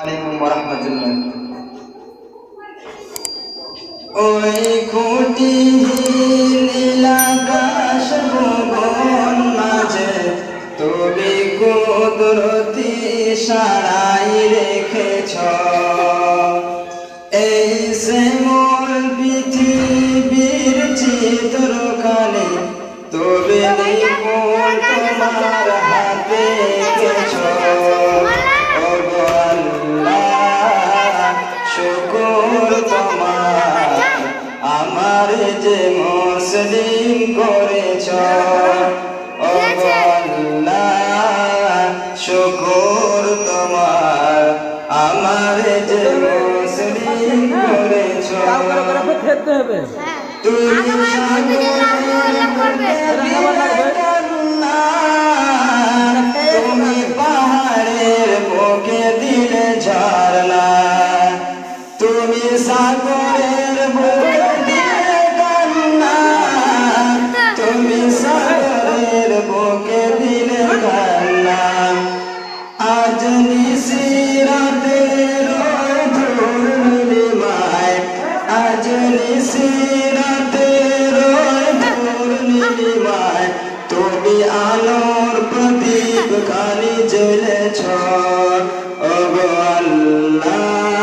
আলাইকুম ওয়া রাহমাতুল্লাহ। ওই খুঁটিহীন আকাশ ভুবন মাঝে তুমি কুদরতি সারাই রেখেছ। এই শ্যামল পৃথিবীর চিত্রখানি তুমি নিপুণ তোমার হাতে এঁকেছ। শুকর তোমার আমার যে মুসলিম করেছ। ও আল্লাহ শুকর তোমার আমার যে মুসলিম করেছ। তুমি পাহাড়ের বুকে দিলে ঝরনা, তুমি সাগরের বুকে দিলে কান্না, তুমি সাগরের বুকে দিলে কান্না। আজ নিশিরাতের ধূল নীলিমায়, আজ নিশিরাতের ধূল নীলিমায় তুমি আলোর প্রদীপ খানি জ্বলেছ। ও আল্লাহ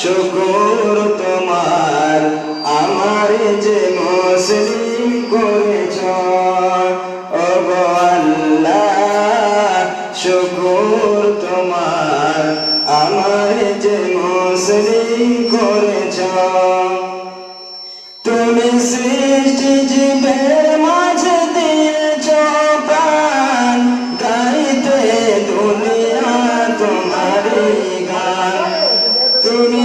শুকর তোমার আমার যে মুসলিম করেছ। ও আল্লাহ শুকর তোমার আমার যে মুসলিম করেছ। তুমি সৃষ্টি জীবের মাঝে দিয়েছ প্রাণ, গাইতে দুনিয়া তোমারই গান। তুমি